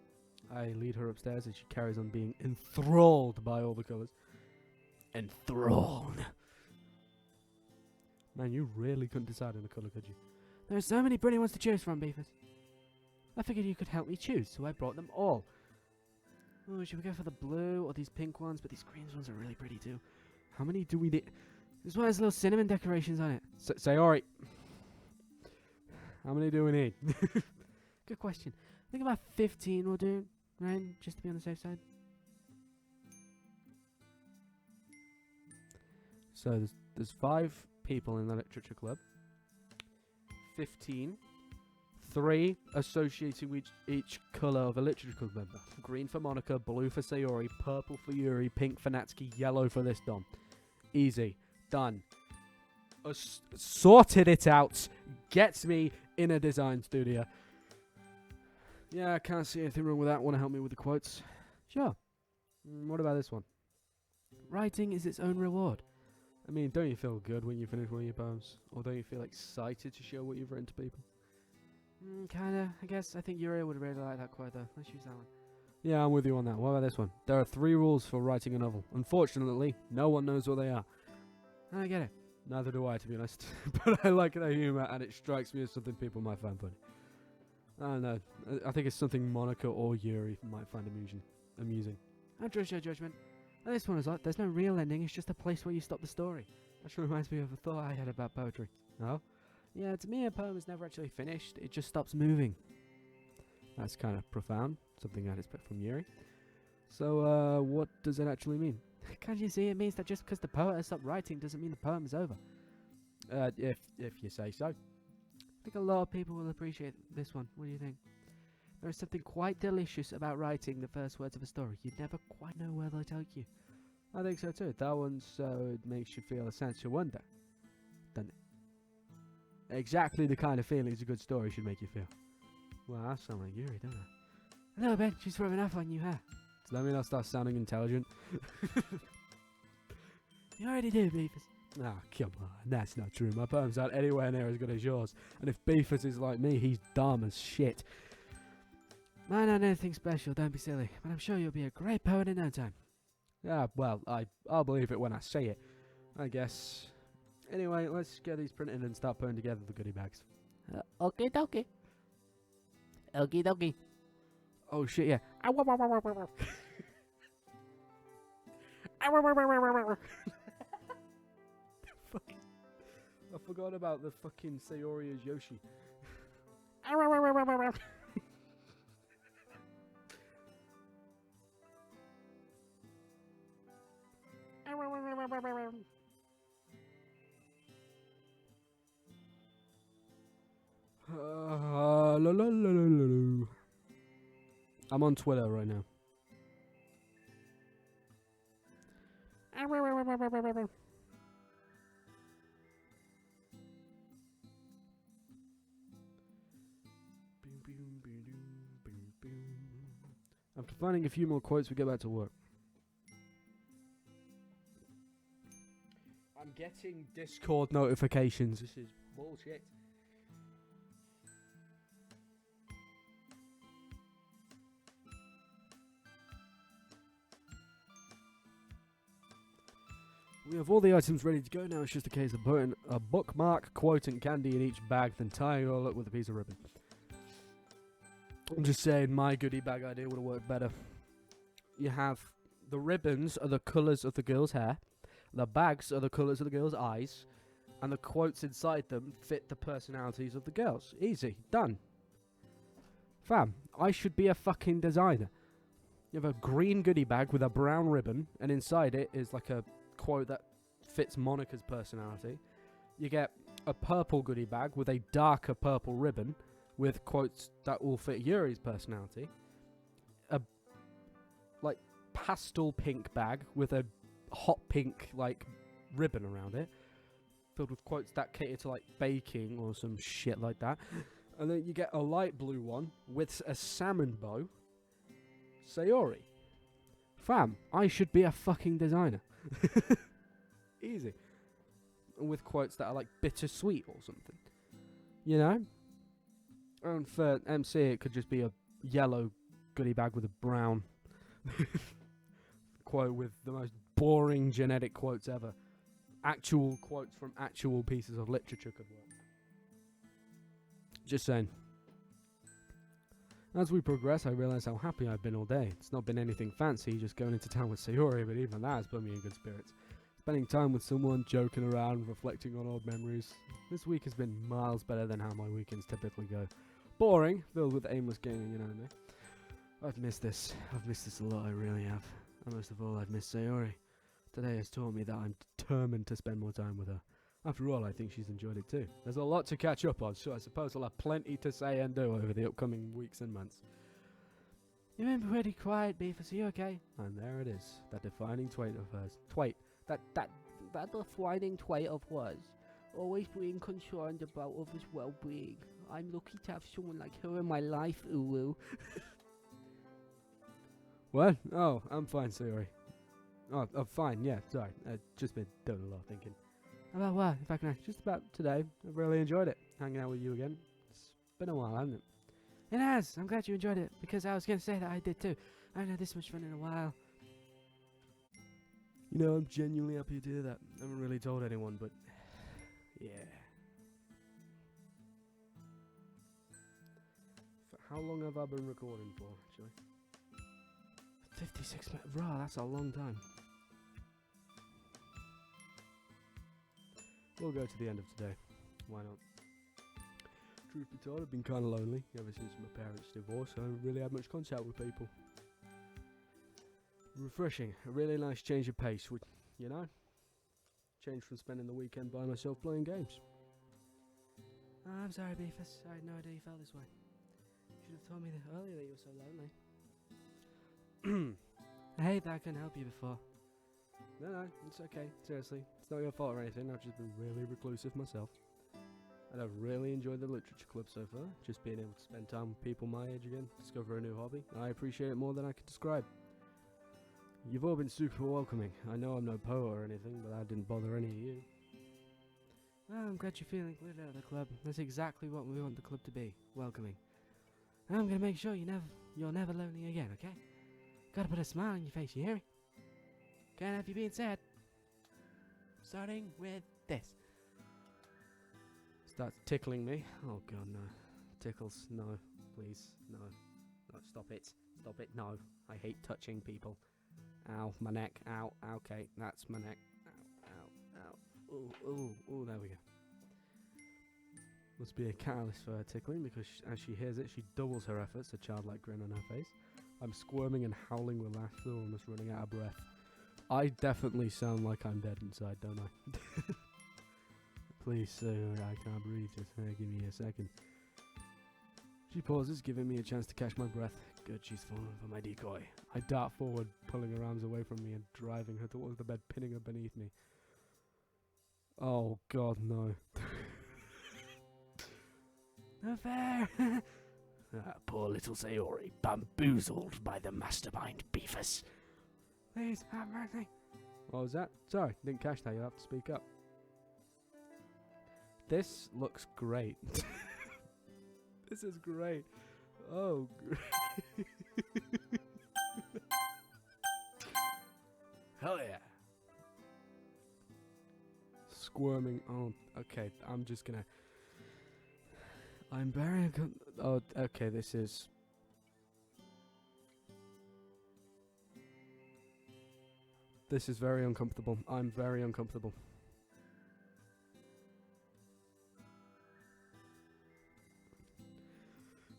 I lead her upstairs as she carries on being enthralled by all the colours. Enthralled. Man, you really couldn't decide on a colour, could you? There are so many pretty ones to choose from, Beefus. I figured you could help me choose, so I brought them all. Oh, should we go for the blue or these pink ones? But these green ones are really pretty too. How many do we need? This one has little cinnamon decorations on it. Sayori. How many do we need? Good question. I think about 15 will do, right? Just to be on the safe side. So there's 5 people in the literature club. 15. 3 associating with each colour of a literature club member. Green for Monica, blue for Sayori, purple for Yuri, pink for Natsuki, yellow for this Dom. Easy. Done. Sorted it out. Gets me in a design studio. Yeah, I can't see anything wrong with that. Want to help me with the quotes? Sure. What about this one? Writing is its own reward. I mean, don't you feel good when you finish one of your poems? Or don't you feel excited to show what you've written to people? Kinda. I guess. I think Yuri would really like that quote though. Let's use that one. Yeah, I'm with you on that. What about this one? There are 3 rules for writing a novel. Unfortunately, no one knows what they are. I get it. Neither do I, to be honest. But I like their humour, and it strikes me as something people might find funny. I don't know. I think it's something Monica or Yuri might find amusing. I trust your judgment. And this one is like, there's no real ending, it's just a place where you stop the story. That reminds me of a thought I had about poetry. No? Yeah, to me a poem is never actually finished, it just stops moving. That's kind of profound. Something I'd expect from Yuri. So, what does it actually mean? Can't you see? It means that just because the poet has stopped writing doesn't mean the poem is over. If you say so. I think a lot of people will appreciate this one. What do you think? There is something quite delicious about writing the first words of a story. You never quite know where they'll take you. I think so too. That one so it makes you feel a sense of wonder, doesn't it? Exactly the kind of feelings a good story should make you feel. Well, I sound like Yuri, don't I? A little bit. She's rubbing off on you, huh? Does that mean I'll start sounding intelligent? You already do, Beefus. Ah, come on. That's not true. My poems aren't anywhere near as good as yours. And if Beefus is like me, he's dumb as shit. Mine aren't anything special, don't be silly. But I'm sure you'll be a great poet in no time. Yeah, well, I'll believe it when I say it, I guess. Anyway, let's get these printed and start putting together the goodie bags. Okay, dokie. Okie dokie. Oh shit, yeah. Fuck. I forgot about the fucking Sayori as Yoshi. I'm on Twitter right now. After finding a few more quotes, we get back to work. I'm getting Discord notifications. This is bullshit. We have all the items ready to go now. It's just a case of putting a bookmark, quote, and candy in each bag, then tying it all up with a piece of ribbon. I'm just saying my goodie bag idea would have worked better. You have the ribbons are the colours of the girl's hair, the bags are the colours of the girl's eyes, and the quotes inside them fit the personalities of the girls. Easy. Done. Fam, I should be a fucking designer. You have a green goodie bag with a brown ribbon, and inside it is like a quote that fits Monica's personality. You get a purple goodie bag with a darker purple ribbon with quotes that will fit Yuri's personality. A like pastel pink bag with a hot pink like ribbon around it, filled with quotes that cater to like baking or some shit like that. And then you get a light blue one with a salmon bow. Sayori. Fam, I should be a fucking designer. Easy. And with quotes that are like bittersweet or something. You know? And for MC, it could just be a yellow goodie bag with a brown quote with the most boring genetic quotes ever. Actual quotes from actual pieces of literature could work. Just saying. As we progress, I realise how happy I've been all day. It's not been anything fancy, just going into town with Sayori, but even that has put me in good spirits. Spending time with someone, joking around, reflecting on old memories. This week has been miles better than how my weekends typically go. Boring, filled with aimless gaming and anime. I've missed this. I've missed this a lot, I really have. And most of all, I've missed Sayori. Today has taught me that I'm determined to spend more time with her. After all, I think she's enjoyed it too. There's a lot to catch up on, so I suppose I'll have plenty to say and do over the upcoming weeks and months. You've been pretty quiet, Beefus. Are you okay? And there it is, that defining trait of hers. That defining trait of hers. Always being concerned about others' well-being. I'm lucky to have someone like her in my life, Ulu. What? Oh, I'm fine, Sayori. Oh, I'm fine, yeah, sorry. I've just been doing a lot of thinking. About what, if I can ask? Just about today. I've really enjoyed it, hanging out with you again. It's been a while, hasn't it? It has. I'm glad you enjoyed it, because I was going to say that I did too. I haven't had this much fun in a while. You know, I'm genuinely happy to hear that. I haven't really told anyone, but yeah. How long have I been recording for, actually? 56 minutes. Rah, that's a long time. We'll go to the end of today. Why not? Truth be told, I've been kind of lonely ever since my parents' divorce. I haven't really had much contact with people. Refreshing. A really nice change of pace, you know? Change from spending the weekend by myself playing games. Oh, I'm sorry, Beefus. I had no idea you felt this way. You should have told me that earlier that you were so lonely. I hate that I couldn't help you before. No, it's okay. Seriously, it's not your fault or anything. I've just been really reclusive myself. And I've really enjoyed the literature club so far. Just being able to spend time with people my age again, discover a new hobby. I appreciate it more than I could describe. You've all been super welcoming. I know I'm no poet or anything, but that didn't bother any of you. Well, I'm glad you're feeling included at the club. That's exactly what we want the club to be. Welcoming. And I'm going to make sure you're never lonely again, okay? Gotta put a smile on your face, you hear me? Can't have you being sad. Starting with this. Starts tickling me. Oh god, no. Tickles, no. Please, no. No, stop it. Stop it, no. I hate touching people. Ow, my neck. Ow, okay, that's my neck. Ow. Ooh, there we go. Must be a catalyst for her tickling, because as she hears it, she doubles her efforts, a childlike grin on her face. I'm squirming and howling with laughter, almost running out of breath. I definitely sound like I'm dead inside, don't I? Please, sir, I can't breathe. Just give me a second. She pauses, giving me a chance to catch my breath. Good, she's fallen for my decoy. I dart forward, pulling her arms away from me and driving her towards the bed, pinning her beneath me. Oh, God, no. Not fair. Poor little Sayori, bamboozled by the mastermind Beefus. Please, have mercy. What was that? Sorry, didn't catch that. You'll have to speak up. This looks great. This is great. Oh, great. Hell yeah. Squirming. Oh, okay. I'm just gonna... I'm very... Oh, okay, this is... This is very uncomfortable. I'm very uncomfortable.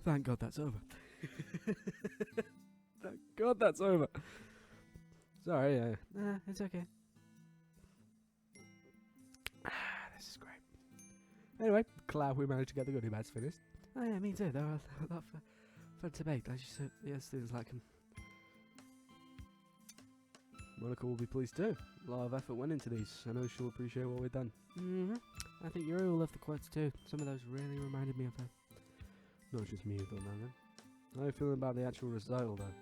Thank God that's over. Thank God that's over. Sorry, It's okay. this is great. Anyway, glad we managed to get the goodie bags finished. Oh yeah, me too. They're a lot of fun to make. As you said, yeah, students like them. Monica will be pleased too. A lot of effort went into these. I know she'll appreciate what we've done. I think Yuri will love the quotes too. Some of those really reminded me of her. Not just me, though, man. How are you feeling about the actual recital, though?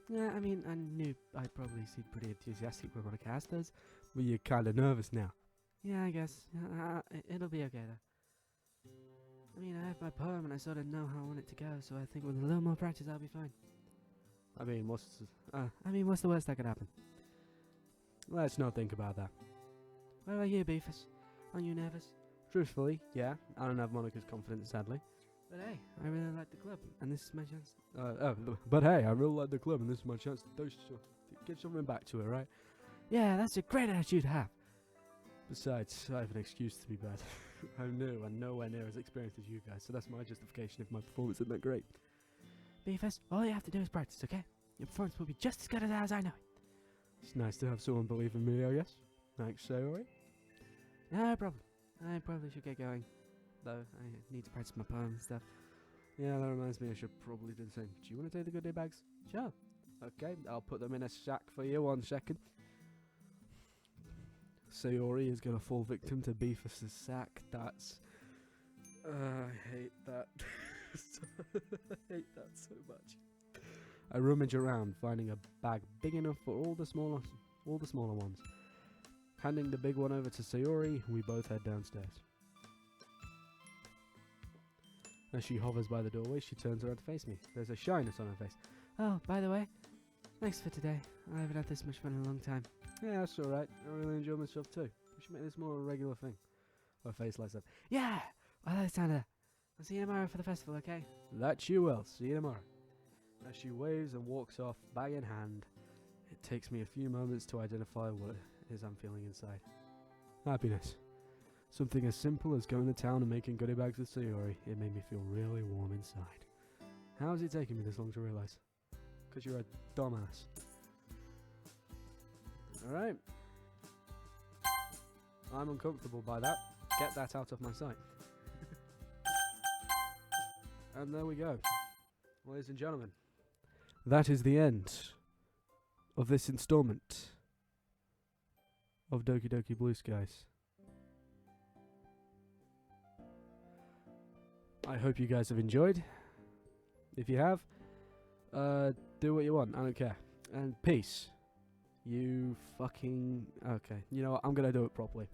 Yeah, I mean, I knew I'd probably seem pretty enthusiastic when Monica asked us. Well, you're kind of nervous now. Yeah, I guess. It'll be okay though. I mean, I have my poem and I sort of know how I want it to go, so I think with a little more practice I'll be fine. I mean, what's the worst that could happen? Let's not think about that. What about you, Beefus? Aren't you nervous? Truthfully, yeah. I don't have Monica's confidence, sadly. But hey, I really like the club, and this is my chance. But hey, I really like the club, and this is my chance to get something back to it, right? Yeah, that's a great attitude to have. Besides, I have an excuse to be bad. I'm new and nowhere near as experienced as you guys, so that's my justification if my performance isn't that great. Beefus, all you have to do is practice, okay? Your performance will be just as good as I know it. It's nice to have someone believe in me, I guess. Thanks, Sayori. No problem. I probably should get going, though. I need to practice my poem and stuff. Yeah, that reminds me I should probably do the same. Do you want to take the goodie bags? Sure. Okay, I'll put them in a sack for you, 1 second. Sayori is going to fall victim to Beefus' sack. That's... I hate that. I hate that so much. I rummage around, finding a bag big enough for all the smaller ones. Handing the big one over to Sayori, we both head downstairs. As she hovers by the doorway, she turns around to face me. There's a shyness on her face. Oh, by the way, thanks for today. I haven't had this much fun in a long time. Yeah, that's alright. I really enjoy myself too. We should make this more a regular thing. Her face lights up. Yeah! I like the sound of that. I'll see you tomorrow for the festival, okay? That you will. See you tomorrow. As she waves and walks off, bag in hand, it takes me a few moments to identify what it is I'm feeling inside. Happiness. Something as simple as going to town and making goodie bags with Sayori. It made me feel really warm inside. How has it taken me this long to realise? Because you're a dumbass. Alright. I'm uncomfortable by that. Get that out of my sight. And there we go. Ladies and gentlemen, that is the end of this installment of Doki Doki Blue Skies. I hope you guys have enjoyed. If you have, do what you want. I don't care. And peace. You fucking... Okay. You know what? I'm gonna do it properly.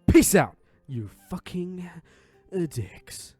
Peace out, you fucking dicks.